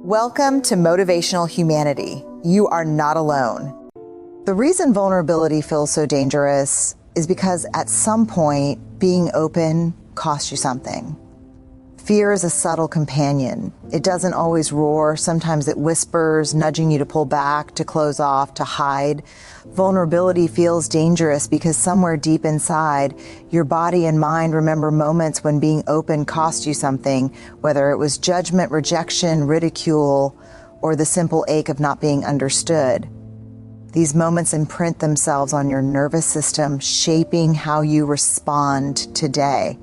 Welcome to Motivational Humanity. You are not alone. The reason vulnerability feels so dangerous is because at some point, being open costs you something. Fear is a subtle companion. It doesn't always roar. Sometimes it whispers, nudging you to pull back, to close off, to hide. Vulnerability feels dangerous because somewhere deep inside, your body and mind remember moments when being open cost you something, whether it was judgment, rejection, ridicule, or the simple ache of not being understood. These moments imprint themselves on your nervous system, shaping how you respond today.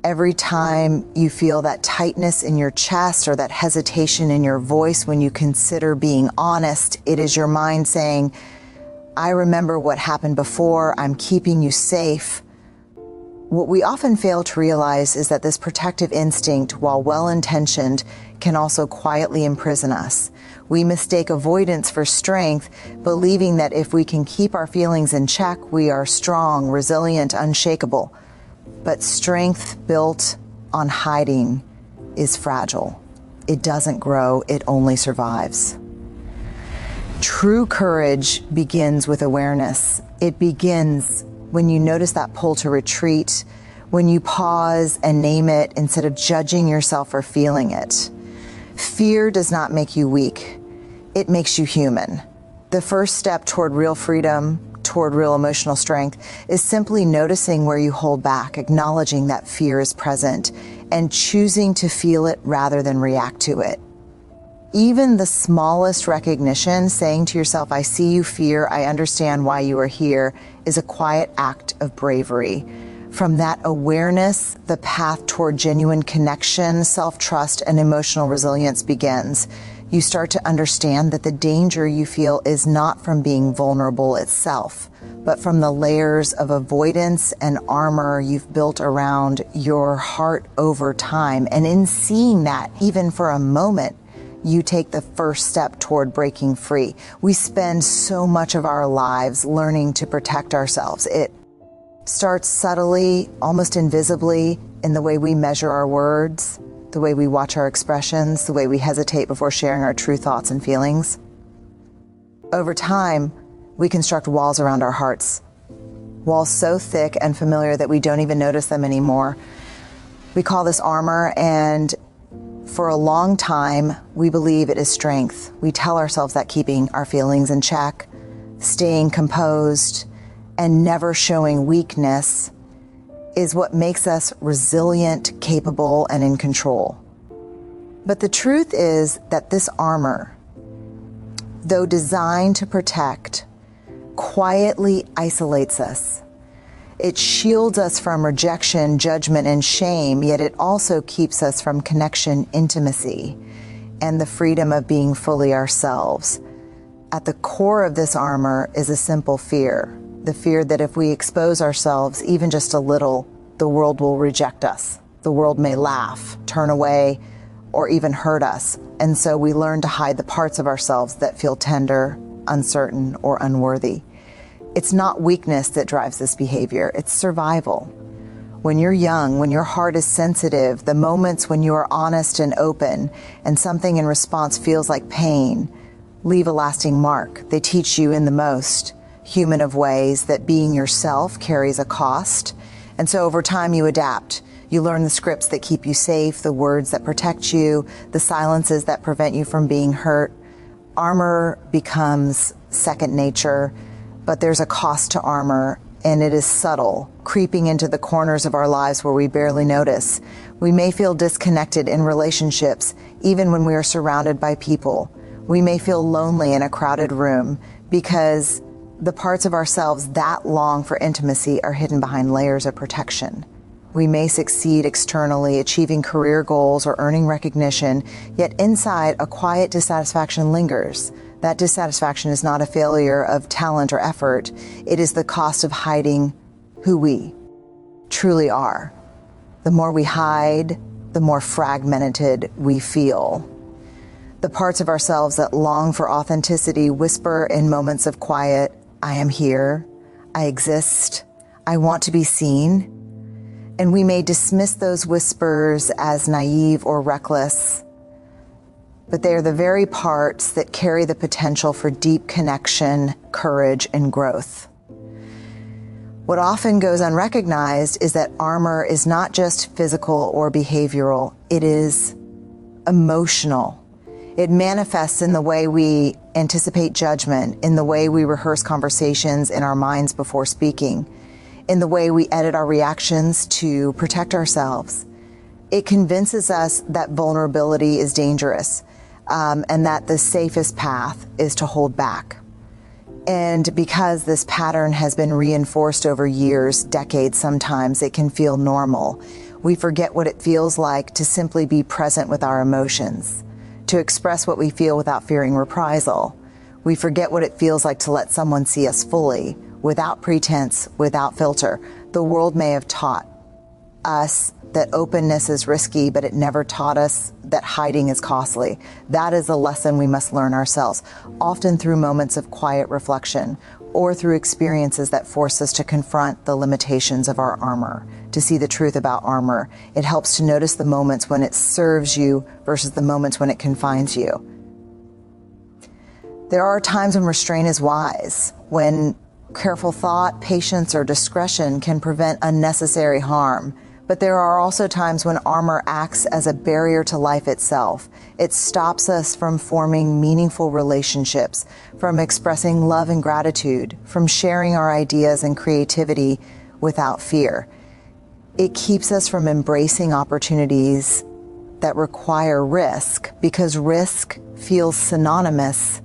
Every time you feel that tightness in your chest or that hesitation in your voice when you consider being honest, it is your mind saying, I remember what happened before, I'm keeping you safe. What we often fail to realize is that this protective instinct, while well-intentioned, can also quietly imprison us. We mistake avoidance for strength, believing that if we can keep our feelings in check, we are strong, resilient, unshakable. But strength built on hiding is fragile. It doesn't grow, it only survives. True courage begins with awareness. It begins when you notice that pull to retreat, when you pause and name it instead of judging yourself for feeling it. Fear does not make you weak. It makes you human. The first step toward real freedom, toward real emotional strength, is simply noticing where you hold back, acknowledging that fear is present, and choosing to feel it rather than react to it. Even the smallest recognition, saying to yourself, I see you, fear, I understand why you are here, is a quiet act of bravery. From that awareness, the path toward genuine connection, self-trust, and emotional resilience begins. You start to understand that the danger you feel is not from being vulnerable itself, but from the layers of avoidance and armor you've built around your heart over time. And in seeing that, even for a moment, you take the first step toward breaking free. We spend so much of our lives learning to protect ourselves. It starts subtly, almost invisibly, in the way we measure our words, the way we watch our expressions, the way we hesitate before sharing our true thoughts and feelings. Over time, we construct walls around our hearts, walls so thick and familiar that we don't even notice them anymore. We call this armor, and for a long time, we believe it is strength. We tell ourselves that keeping our feelings in check, staying composed, and never showing weakness is what makes us resilient, capable, and in control. But the truth is that this armor, though designed to protect, quietly isolates us. It shields us from rejection, judgment, and shame, yet it also keeps us from connection, intimacy, and the freedom of being fully ourselves. At the core of this armor is a simple fear. The fear that if we expose ourselves even just a little, the world will reject us. The world may laugh, turn away, or even hurt us. And so we learn to hide the parts of ourselves that feel tender, uncertain, or unworthy. It's not weakness that drives this behavior, it's survival. When you're young, when your heart is sensitive, the moments when you are honest and open, and something in response feels like pain, leave a lasting mark. They teach you in the most human of ways that being yourself carries a cost. And so over time you adapt. You learn the scripts that keep you safe, the words that protect you, the silences that prevent you from being hurt. Armor becomes second nature, but there's a cost to armor, and it is subtle, creeping into the corners of our lives where we barely notice. We may feel disconnected in relationships, even when we are surrounded by people. We may feel lonely in a crowded room because the parts of ourselves that long for intimacy are hidden behind layers of protection. We may succeed externally, achieving career goals or earning recognition, yet inside a quiet dissatisfaction lingers. That dissatisfaction is not a failure of talent or effort. It is the cost of hiding who we truly are. The more we hide, the more fragmented we feel. The parts of ourselves that long for authenticity whisper in moments of quiet, I am here, I exist, I want to be seen. And we may dismiss those whispers as naive or reckless. but they are the very parts that carry the potential for deep connection, courage, and growth. What often goes unrecognized is that armor is not just physical or behavioral, it is emotional. It manifests in the way we anticipate judgment, in the way we rehearse conversations in our minds before speaking, in the way we edit our reactions to protect ourselves. It convinces us that vulnerability is dangerous, and that the safest path is to hold back. And because this pattern has been reinforced over years, decades sometimes, it can feel normal. We forget what it feels like to simply be present with our emotions, to express what we feel without fearing reprisal. We forget what it feels like to let someone see us fully, without pretense, without filter. The world may have taught us that openness is risky, but it never taught us that hiding is costly. That is a lesson we must learn ourselves, often through moments of quiet reflection or through experiences that force us to confront the limitations of our armor, to see the truth about armor. It helps to notice the moments when it serves you versus the moments when it confines you. There are times when restraint is wise, when careful thought, patience, or discretion can prevent unnecessary harm. But there are also times when armor acts as a barrier to life itself. It stops us from forming meaningful relationships, from expressing love and gratitude, from sharing our ideas and creativity without fear. It keeps us from embracing opportunities that require risk, because risk feels synonymous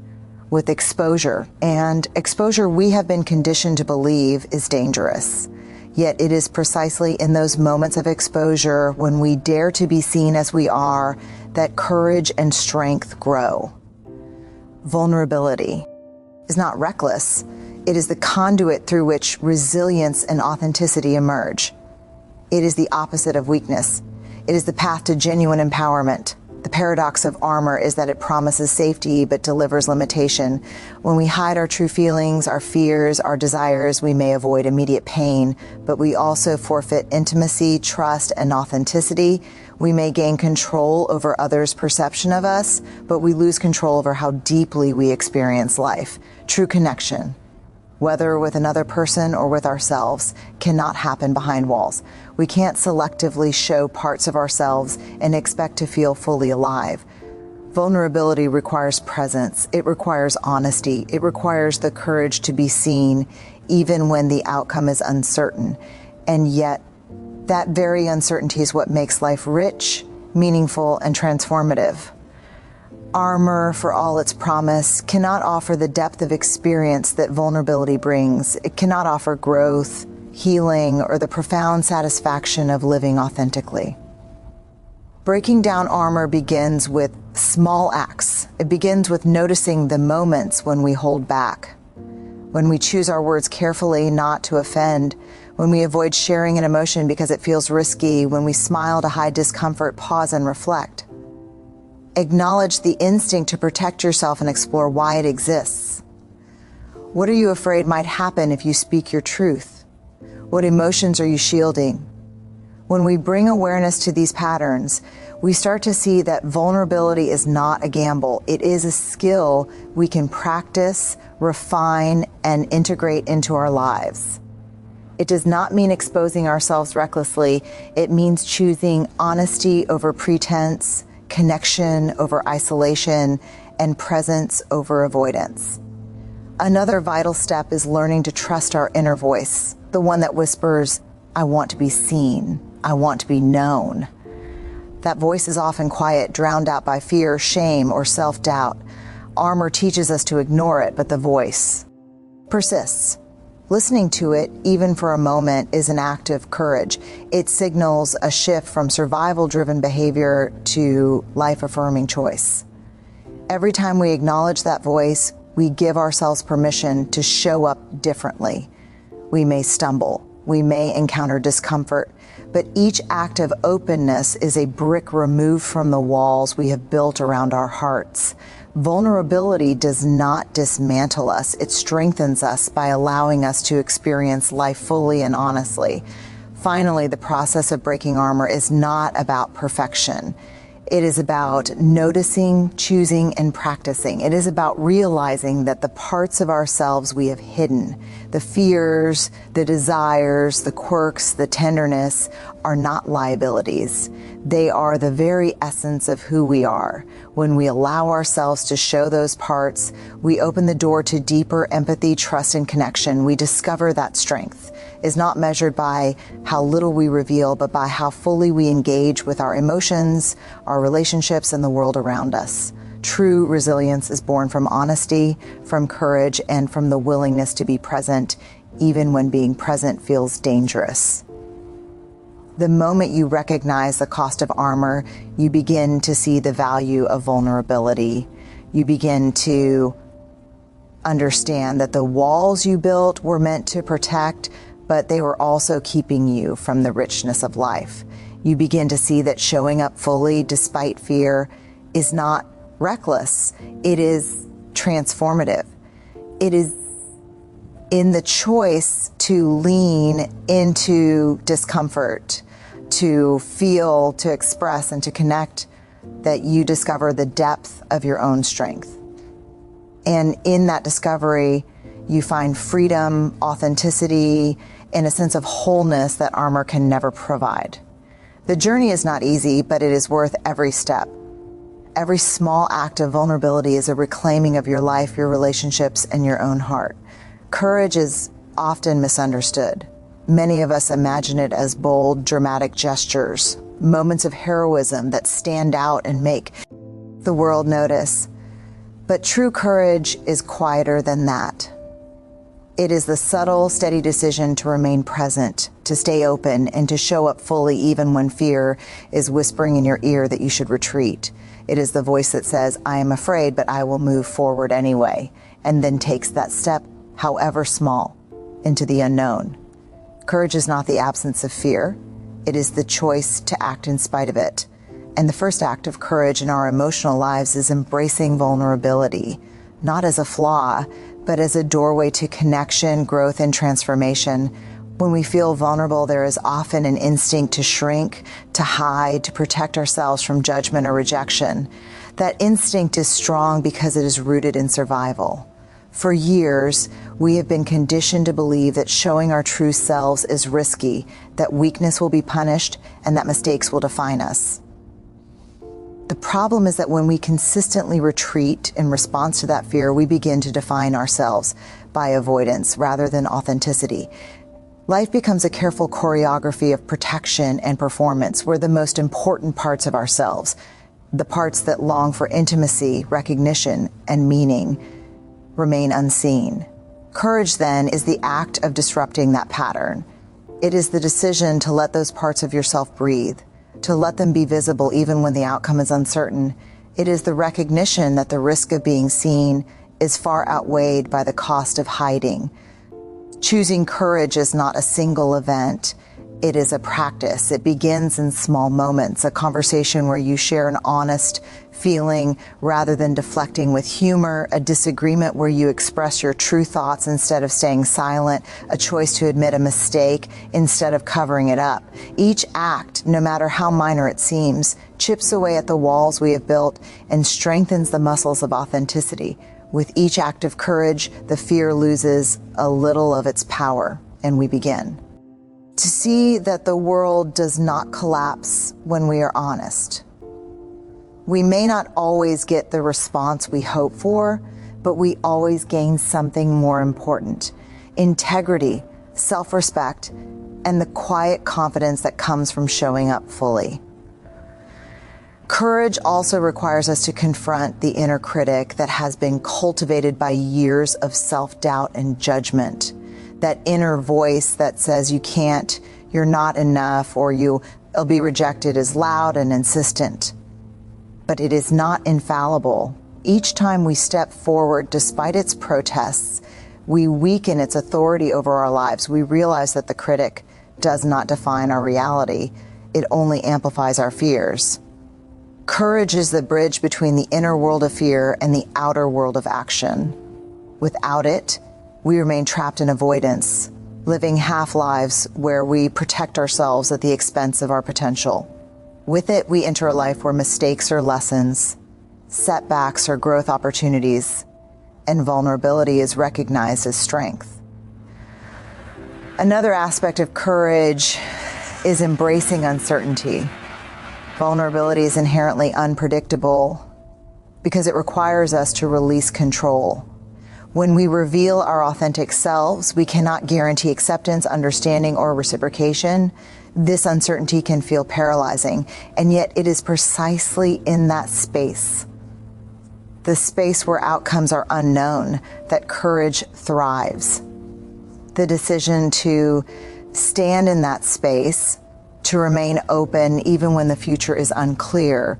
with exposure, and exposure we have been conditioned to believe is dangerous. Yet it is precisely in those moments of exposure, when we dare to be seen as we are, that courage and strength grow. Vulnerability is not reckless. It is the conduit through which resilience and authenticity emerge. It is the opposite of weakness. It is the path to genuine empowerment. The paradox of armor is that it promises safety but delivers limitation. When we hide our true feelings, our fears, our desires, we may avoid immediate pain, but we also forfeit intimacy, trust, and authenticity. We may gain control over others' perception of us, but we lose control over how deeply we experience life. True connection, whether with another person or with ourselves, cannot happen behind walls. We can't selectively show parts of ourselves and expect to feel fully alive. Vulnerability requires presence. It requires honesty. It requires the courage to be seen, even when the outcome is uncertain. And yet, that very uncertainty is what makes life rich, meaningful, and transformative. Armor, for all its promise, cannot offer the depth of experience that vulnerability brings. It cannot offer growth, healing, or the profound satisfaction of living authentically. Breaking down armor begins with small acts. It begins with noticing the moments when we hold back, when we choose our words carefully not to offend, when we avoid sharing an emotion because it feels risky, when we smile to hide discomfort, pause and reflect. Acknowledge the instinct to protect yourself and explore why it exists. What are you afraid might happen if you speak your truth? What emotions are you shielding? When we bring awareness to these patterns, we start to see that vulnerability is not a gamble. It is a skill we can practice, refine, and integrate into our lives. It does not mean exposing ourselves recklessly. It means choosing honesty over pretense, connection over isolation, and presence over avoidance. Another vital step is learning to trust our inner voice, the one that whispers, "I want to be seen. I want to be known." That voice is often quiet, drowned out by fear, shame, or self-doubt. Armor teaches us to ignore it, but the voice persists. Listening to it, even for a moment, is an act of courage. It signals a shift from survival-driven behavior to life-affirming choice. Every time we acknowledge that voice, we give ourselves permission to show up differently. We may stumble, we may encounter discomfort, but each act of openness is a brick removed from the walls we have built around our hearts. Vulnerability does not dismantle us. It strengthens us by allowing us to experience life fully and honestly. Finally, the process of breaking armor is not about perfection. It is about noticing, choosing, and practicing. It is about realizing that the parts of ourselves we have hidden, the fears, the desires, the quirks, the tenderness, are not liabilities. They are the very essence of who we are. When we allow ourselves to show those parts, we open the door to deeper empathy, trust, and connection. We discover that strength is not measured by how little we reveal, but by how fully we engage with our emotions, our relationships, and the world around us. True resilience is born from honesty, from courage, and from the willingness to be present, even when being present feels dangerous. The moment you recognize the cost of armor, you begin to see the value of vulnerability. You begin to understand that the walls you built were meant to protect, but they were also keeping you from the richness of life. You begin to see that showing up fully despite fear is not reckless. It is transformative. It is in the choice to lean into discomfort, to feel, to express, and to connect, that you discover the depth of your own strength. And in that discovery, you find freedom, authenticity, and a sense of wholeness that armor can never provide. The journey is not easy, but it is worth every step. Every small act of vulnerability is a reclaiming of your life, your relationships, and your own heart. Courage is often misunderstood. Many of us imagine it as bold, dramatic gestures, moments of heroism that stand out and make the world notice. But true courage is quieter than that. It is the subtle, steady decision to remain present, to stay open, and to show up fully even when fear is whispering in your ear that you should retreat. It is the voice that says, I am afraid, but I will move forward anyway, and then takes that step, however small, into the unknown. Courage is not the absence of fear. It is the choice to act in spite of it. And the first act of courage in our emotional lives is embracing vulnerability, not as a flaw, but as a doorway to connection, growth, and transformation. When we feel vulnerable, there is often an instinct to shrink, to hide, to protect ourselves from judgment or rejection. That instinct is strong because it is rooted in survival. For years, we have been conditioned to believe that showing our true selves is risky, that weakness will be punished, and that mistakes will define us. The problem is that when we consistently retreat in response to that fear, we begin to define ourselves by avoidance rather than authenticity. Life becomes a careful choreography of protection and performance, where the most important parts of ourselves, the parts that long for intimacy, recognition, and meaning, remain unseen. Courage, then, is the act of disrupting that pattern. It is the decision to let those parts of yourself breathe, to let them be visible even when the outcome is uncertain. It is the recognition that the risk of being seen is far outweighed by the cost of hiding. Choosing courage is not a single event. It is a practice. It begins in small moments, a conversation where you share an honest feeling rather than deflecting with humor, a disagreement where you express your true thoughts instead of staying silent, a choice to admit a mistake instead of covering it up. Each act, no matter how minor it seems, chips away at the walls we have built and strengthens the muscles of authenticity. With each act of courage, the fear loses a little of its power, and we begin to see that the world does not collapse when we are honest. We may not always get the response we hope for, but we always gain something more important: integrity, self-respect, and the quiet confidence that comes from showing up fully. Courage also requires us to confront the inner critic that has been cultivated by years of self-doubt and judgment. That inner voice that says you can't, you're not enough, or you'll be rejected is loud and insistent. But it is not infallible. Each time we step forward, despite its protests, we weaken its authority over our lives. We realize that the critic does not define our reality. It only amplifies our fears. Courage is the bridge between the inner world of fear and the outer world of action. Without it, we remain trapped in avoidance, living half lives where we protect ourselves at the expense of our potential. With it, we enter a life where mistakes are lessons, setbacks are growth opportunities, and vulnerability is recognized as strength. Another aspect of courage is embracing uncertainty. Vulnerability is inherently unpredictable because it requires us to release control. When we reveal our authentic selves, we cannot guarantee acceptance, understanding, or reciprocation. This uncertainty can feel paralyzing, and yet it is precisely in that space, the space where outcomes are unknown, that courage thrives. The decision to stand in that space, to remain open even when the future is unclear,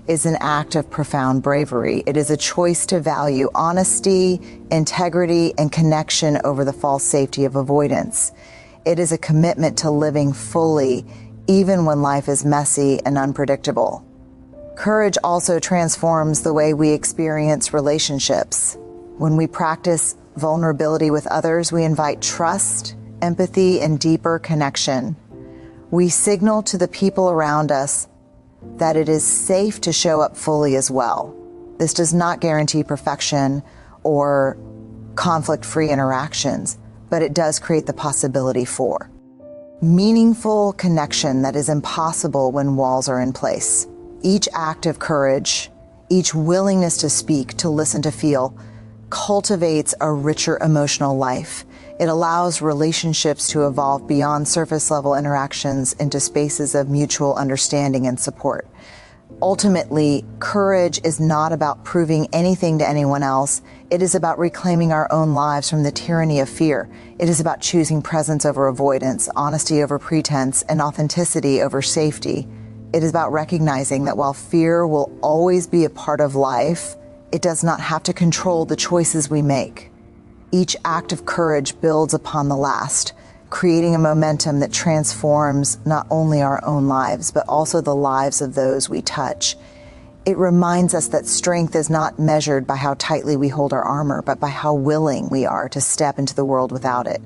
is an act of profound bravery. It is a choice to value honesty, integrity, and connection over the false safety of avoidance. It is a commitment to living fully, even when life is messy and unpredictable. Courage also transforms the way we experience relationships. When we practice vulnerability with others, we invite trust, empathy, and deeper connection. We signal to the people around us that it is safe to show up fully as well. This does not guarantee perfection or conflict-free interactions, but it does create the possibility for meaningful connection that is impossible when walls are in place. Each act of courage, each willingness to speak, to listen, to feel, cultivates a richer emotional life. It allows relationships to evolve beyond surface-level interactions into spaces of mutual understanding and support. Ultimately, courage is not about proving anything to anyone else. It is about reclaiming our own lives from the tyranny of fear. It is about choosing presence over avoidance, honesty over pretense, and authenticity over safety. It is about recognizing that while fear will always be a part of life, it does not have to control the choices we make. Each act of courage builds upon the last, creating a momentum that transforms not only our own lives, but also the lives of those we touch. It reminds us that strength is not measured by how tightly we hold our armor, but by how willing we are to step into the world without it.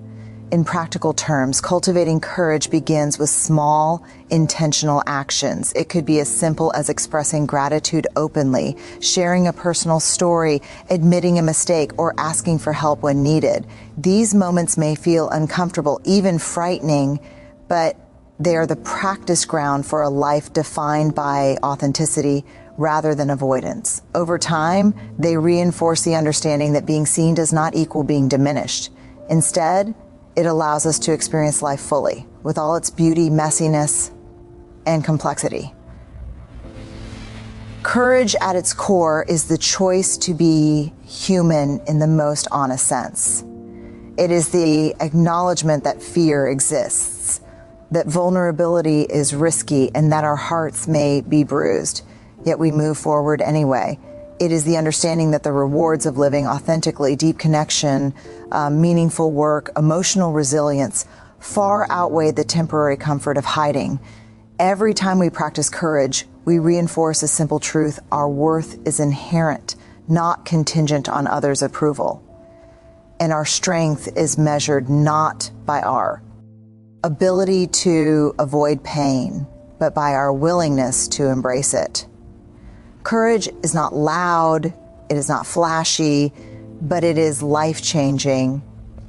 In practical terms, cultivating courage begins with small, intentional actions. It could be as simple as expressing gratitude openly, sharing a personal story, admitting a mistake, or asking for help when needed. These moments may feel uncomfortable, even frightening, but they are the practice ground for a life defined by authenticity rather than avoidance. Over time, they reinforce the understanding that being seen does not equal being diminished. Instead, it allows us to experience life fully, with all its beauty, messiness, and complexity. Courage at its core is the choice to be human in the most honest sense. It is the acknowledgement that fear exists, that vulnerability is risky, and that our hearts may be bruised, yet we move forward anyway. It is the understanding that the rewards of living authentically, deep connection, meaningful work, emotional resilience far outweigh the temporary comfort of hiding. Every time we practice courage, we reinforce a simple truth: our worth is inherent, not contingent on others' approval. And our strength is measured not by our ability to avoid pain, but by our willingness to embrace it. Courage is not loud, it is not flashy, but it is life-changing,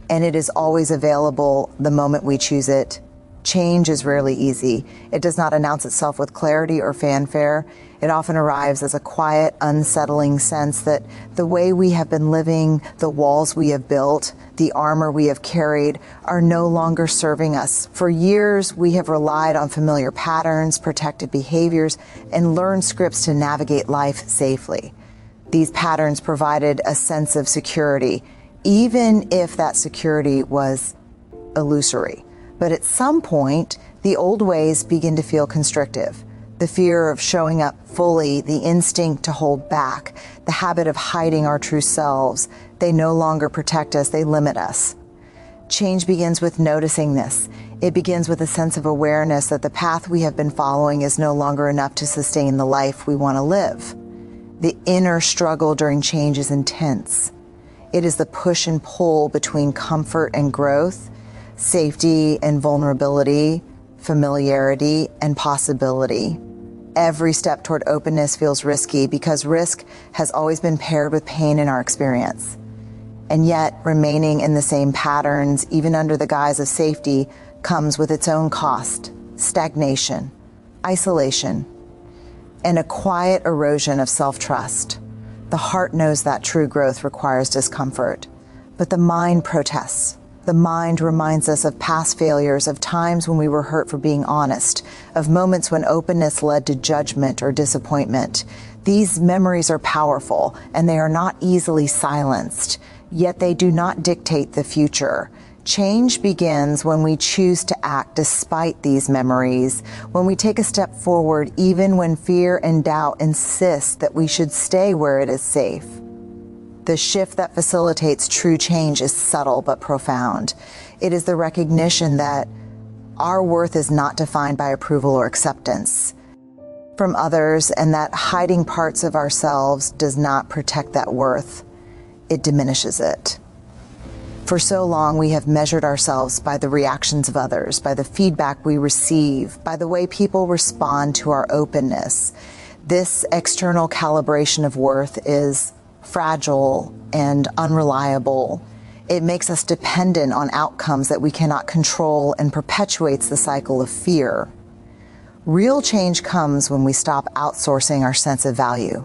and it is always available the moment we choose it. Change is rarely easy. It does not announce itself with clarity or fanfare. It often arrives as a quiet, unsettling sense that the way we have been living, the walls we have built, the armor we have carried, are no longer serving us. For years, we have relied on familiar patterns, protected behaviors, and learned scripts to navigate life safely. These patterns provided a sense of security, even if that security was illusory. But at some point, the old ways begin to feel constrictive. The fear of showing up fully, the instinct to hold back, the habit of hiding our true selves, they no longer protect us, they limit us. Change begins with noticing this. It begins with a sense of awareness that the path we have been following is no longer enough to sustain the life we want to live. The inner struggle during change is intense. It is the push and pull between comfort and growth, safety and vulnerability, familiarity and possibility. Every step toward openness feels risky because risk has always been paired with pain in our experience. And yet, remaining in the same patterns, even under the guise of safety, comes with its own cost: stagnation, isolation, and a quiet erosion of self-trust. The heart knows that true growth requires discomfort, but the mind protests. The mind reminds us of past failures, of times when we were hurt for being honest, of moments when openness led to judgment or disappointment. These memories are powerful, and they are not easily silenced, yet they do not dictate the future. Change begins when we choose to act despite these memories, when we take a step forward even when fear and doubt insist that we should stay where it is safe. The shift that facilitates true change is subtle but profound. It is the recognition that our worth is not defined by approval or acceptance from others, and that hiding parts of ourselves does not protect that worth. It diminishes it. For so long, we have measured ourselves by the reactions of others, by the feedback we receive, by the way people respond to our openness. This external calibration of worth is fragile and unreliable. It makes us dependent on outcomes that we cannot control and perpetuates the cycle of fear. Real change comes when we stop outsourcing our sense of value.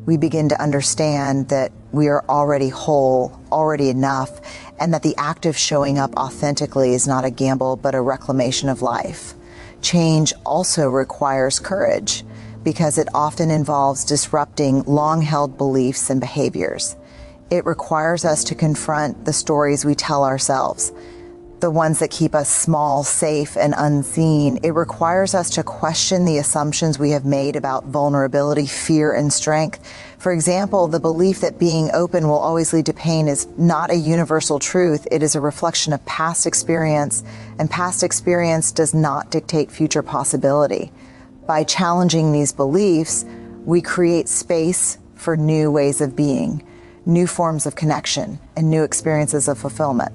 We begin to understand that we are already whole, already enough, and that the act of showing up authentically is not a gamble, but a reclamation of life. Change also requires courage, because it often involves disrupting long-held beliefs and behaviors. It requires us to confront the stories we tell ourselves, the ones that keep us small, safe, and unseen. It requires us to question the assumptions we have made about vulnerability, fear, and strength. For example, the belief that being open will always lead to pain is not a universal truth. It is a reflection of past experience, and past experience does not dictate future possibility. By challenging these beliefs, we create space for new ways of being, new forms of connection, and new experiences of fulfillment.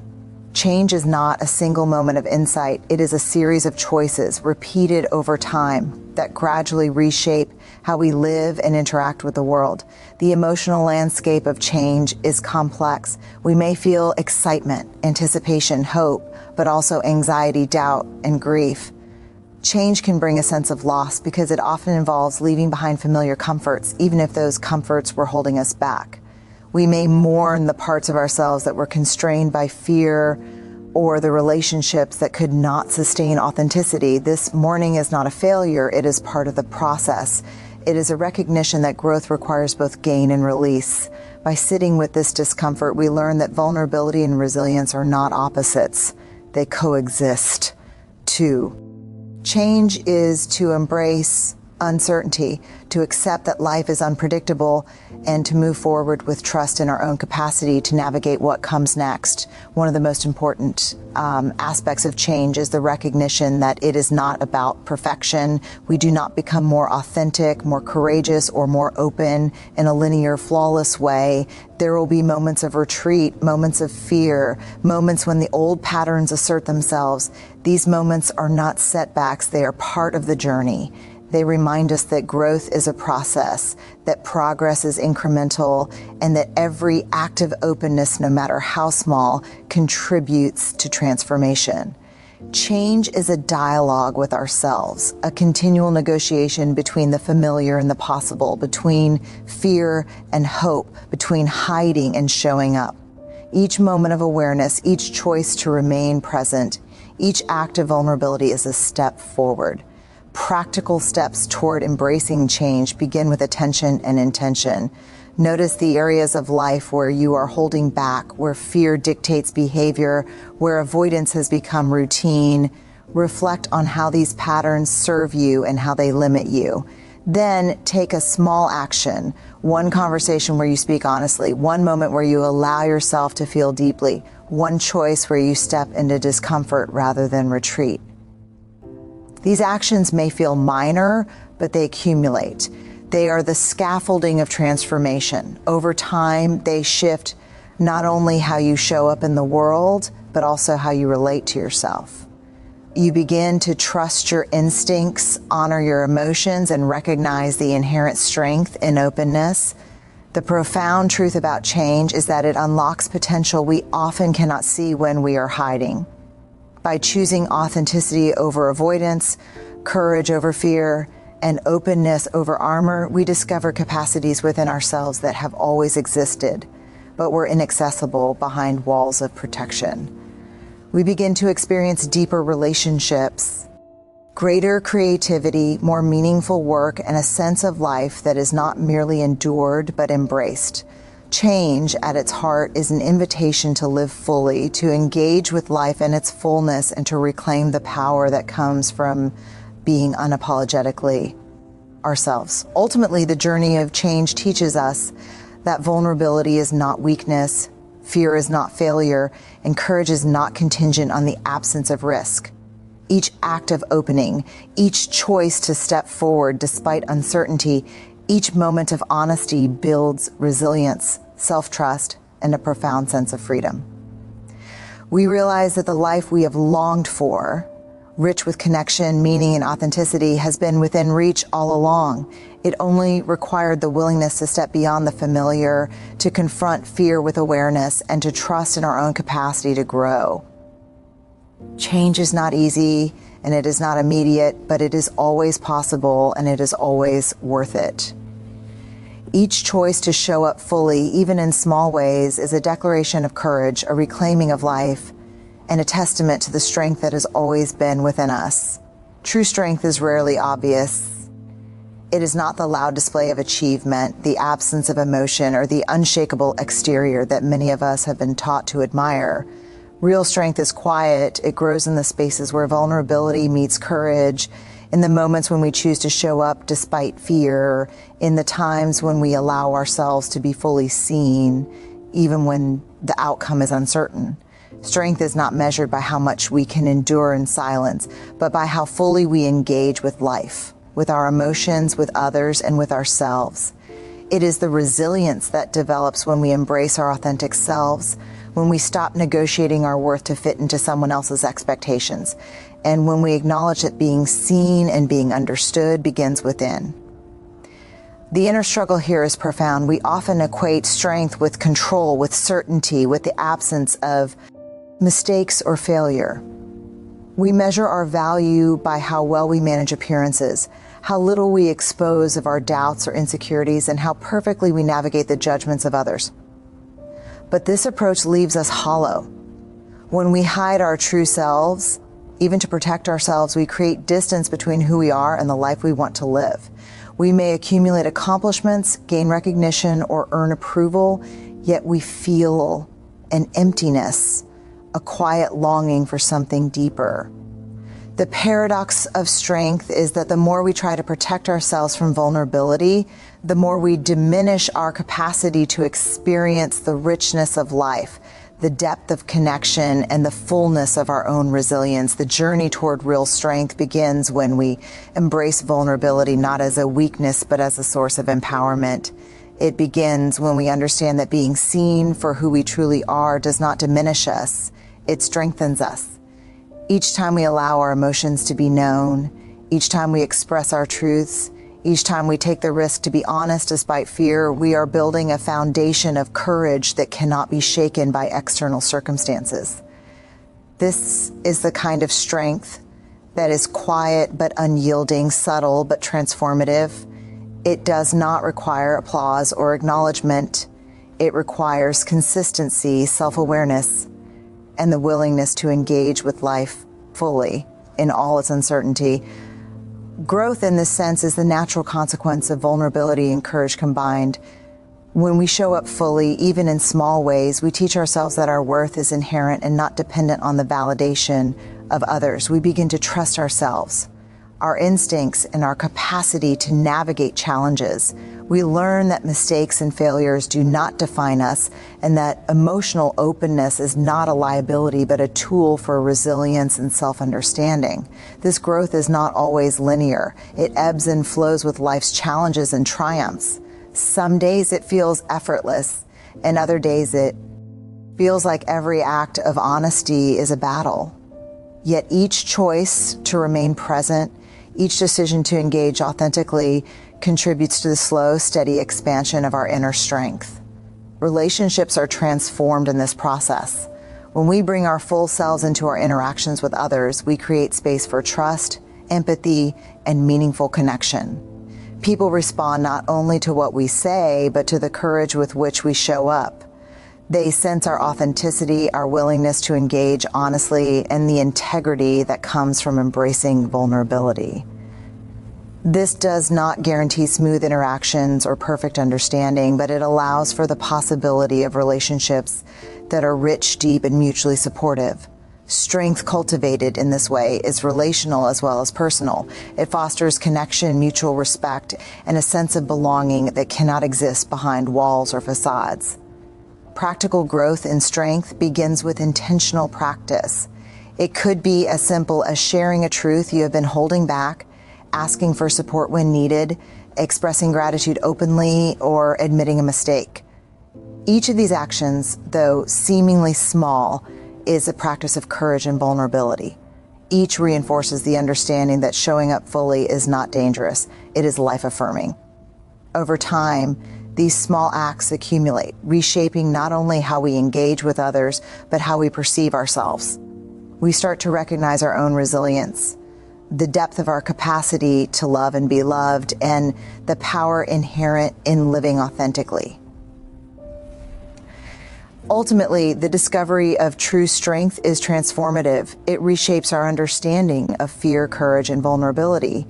Change is not a single moment of insight. It is a series of choices repeated over time that gradually reshape how we live and interact with the world. The emotional landscape of change is complex. We may feel excitement, anticipation, hope, but also anxiety, doubt, and grief. Change can bring a sense of loss because it often involves leaving behind familiar comforts, even if those comforts were holding us back. We may mourn the parts of ourselves that were constrained by fear or the relationships that could not sustain authenticity. This mourning is not a failure. It is part of the process. It is a recognition that growth requires both gain and release. By sitting with this discomfort, we learn that vulnerability and resilience are not opposites. They coexist, too. Change is to embrace uncertainty, to accept that life is unpredictable, and to move forward with trust in our own capacity to navigate what comes next. One of the most important aspects of change is the recognition that it is not about perfection. We do not become more authentic, more courageous, or more open in a linear, flawless way. There will be moments of retreat, moments of fear, moments when the old patterns assert themselves. These moments are not setbacks, they are part of the journey. They remind us that growth is a process, that progress is incremental, and that every act of openness, no matter how small, contributes to transformation. Change is a dialogue with ourselves, a continual negotiation between the familiar and the possible, between fear and hope, between hiding and showing up. Each moment of awareness, each choice to remain present, each act of vulnerability is a step forward. Practical steps toward embracing change begin with attention and intention. Notice the areas of life where you are holding back, where fear dictates behavior, where avoidance has become routine. Reflect on how these patterns serve you and how they limit you. Then take a small action, one conversation where you speak honestly, one moment where you allow yourself to feel deeply, one choice where you step into discomfort rather than retreat. These actions may feel minor, but they accumulate. They are the scaffolding of transformation. Over time, they shift not only how you show up in the world, but also how you relate to yourself. You begin to trust your instincts, honor your emotions, and recognize the inherent strength in openness. The profound truth about change is that it unlocks potential we often cannot see when we are hiding. By choosing authenticity over avoidance, courage over fear, and openness over armor, we discover capacities within ourselves that have always existed, but were inaccessible behind walls of protection. We begin to experience deeper relationships, greater creativity, more meaningful work, and a sense of life that is not merely endured but embraced. Change, at its heart, is an invitation to live fully, to engage with life in its fullness, and to reclaim the power that comes from being unapologetically ourselves. Ultimately, the journey of change teaches us that vulnerability is not weakness, fear is not failure, and courage is not contingent on the absence of risk. Each act of opening, each choice to step forward despite uncertainty, each moment of honesty builds resilience, self-trust, and a profound sense of freedom. We realize that the life we have longed for, rich with connection, meaning, and authenticity, has been within reach all along. It only required the willingness to step beyond the familiar, to confront fear with awareness, and to trust in our own capacity to grow. Change is not easy, and it is not immediate, but it is always possible, and it is always worth it. Each choice to show up fully, even in small ways, is a declaration of courage, a reclaiming of life, and a testament to the strength that has always been within us. True strength is rarely obvious. It is not the loud display of achievement, the absence of emotion, or the unshakable exterior that many of us have been taught to admire. Real strength is quiet. It grows in the spaces where vulnerability meets courage, in the moments when we choose to show up despite fear, in the times when we allow ourselves to be fully seen, even when the outcome is uncertain. Strength is not measured by how much we can endure in silence, but by how fully we engage with life, with our emotions, with others, and with ourselves. It is the resilience that develops when we embrace our authentic selves, when we stop negotiating our worth to fit into someone else's expectations, and when we acknowledge that being seen and being understood begins within. The inner struggle here is profound. We often equate strength with control, with certainty, with the absence of mistakes or failure. We measure our value by how well we manage appearances, how little we expose of our doubts or insecurities, and how perfectly we navigate the judgments of others. But this approach leaves us hollow. When we hide our true selves, even to protect ourselves, we create distance between who we are and the life we want to live. We may accumulate accomplishments, gain recognition, or earn approval, yet we feel an emptiness, a quiet longing for something deeper. The paradox of strength is that the more we try to protect ourselves from vulnerability, the more we diminish our capacity to experience the richness of life, the depth of connection, and the fullness of our own resilience. The journey toward real strength begins when we embrace vulnerability not as a weakness, but as a source of empowerment. It begins when we understand that being seen for who we truly are does not diminish us. It strengthens us. Each time we allow our emotions to be known, each time we express our truths, each time we take the risk to be honest despite fear, we are building a foundation of courage that cannot be shaken by external circumstances. This is the kind of strength that is quiet but unyielding, subtle but transformative. It does not require applause or acknowledgement. It requires consistency, self-awareness, and the willingness to engage with life fully in all its uncertainty. Growth in this sense is the natural consequence of vulnerability and courage combined. When we show up fully, even in small ways, we teach ourselves that our worth is inherent and not dependent on the validation of others. We begin to trust ourselves, our instincts, and our capacity to navigate challenges. We learn that mistakes and failures do not define us, and that emotional openness is not a liability, but a tool for resilience and self-understanding. This growth is not always linear. It ebbs and flows with life's challenges and triumphs. Some days it feels effortless, and other days it feels like every act of honesty is a battle. Yet each choice to remain present, each decision to engage authentically contributes to the slow, steady expansion of our inner strength. Relationships are transformed in this process. When we bring our full selves into our interactions with others, we create space for trust, empathy, and meaningful connection. People respond not only to what we say, but to the courage with which we show up. They sense our authenticity, our willingness to engage honestly, and the integrity that comes from embracing vulnerability. This does not guarantee smooth interactions or perfect understanding, but it allows for the possibility of relationships that are rich, deep, and mutually supportive. Strength cultivated in this way is relational as well as personal. It fosters connection, mutual respect, and a sense of belonging that cannot exist behind walls or facades. Practical growth in strength begins with intentional practice. It could be as simple as sharing a truth you have been holding back, asking for support when needed, expressing gratitude openly, or admitting a mistake. Each of these actions, though seemingly small, is a practice of courage and vulnerability. Each reinforces the understanding that showing up fully is not dangerous, it is life-affirming. Over time, these small acts accumulate, reshaping not only how we engage with others, but how we perceive ourselves. We start to recognize our own resilience, the depth of our capacity to love and be loved, and the power inherent in living authentically. Ultimately, the discovery of true strength is transformative. It reshapes our understanding of fear, courage, and vulnerability.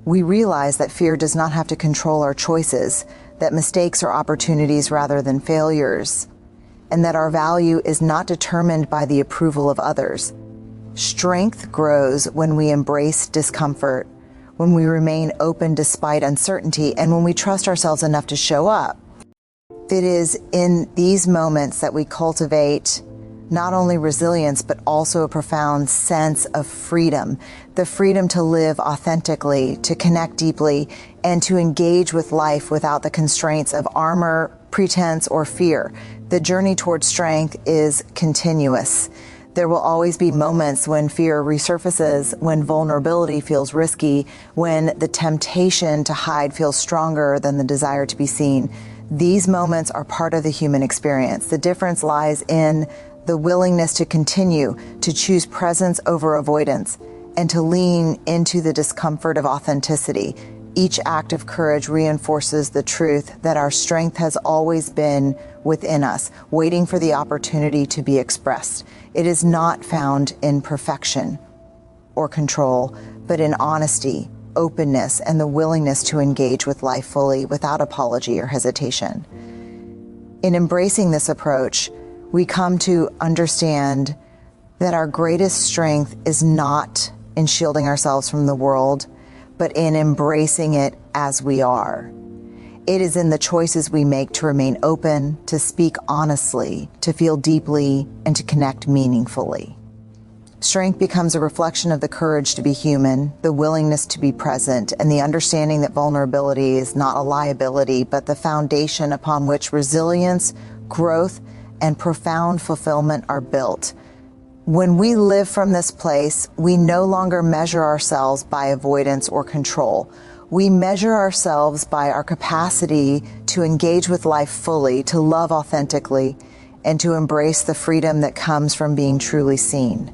We realize that fear does not have to control our choices, that mistakes are opportunities rather than failures, and that our value is not determined by the approval of others. Strength grows when we embrace discomfort, when we remain open despite uncertainty, and when we trust ourselves enough to show up. It is in these moments that we cultivate not only resilience, but also a profound sense of freedom, the freedom to live authentically, to connect deeply, and to engage with life without the constraints of armor, pretense, or fear. The journey towards strength is continuous. There will always be moments when fear resurfaces, when vulnerability feels risky, when the temptation to hide feels stronger than the desire to be seen. These moments are part of the human experience. The difference lies in the willingness to continue, to choose presence over avoidance, and to lean into the discomfort of authenticity. Each act of courage reinforces the truth that our strength has always been within us, waiting for the opportunity to be expressed. It is not found in perfection or control, but in honesty, openness, and the willingness to engage with life fully without apology or hesitation. In embracing this approach, we come to understand that our greatest strength is not in shielding ourselves from the world, but in embracing it as we are. It is in the choices we make to remain open, to speak honestly, to feel deeply, and to connect meaningfully. Strength becomes a reflection of the courage to be human, the willingness to be present, and the understanding that vulnerability is not a liability, but the foundation upon which resilience, growth, and profound fulfillment are built. When we live from this place, we no longer measure ourselves by avoidance or control. We measure ourselves by our capacity to engage with life fully, to love authentically, and to embrace the freedom that comes from being truly seen.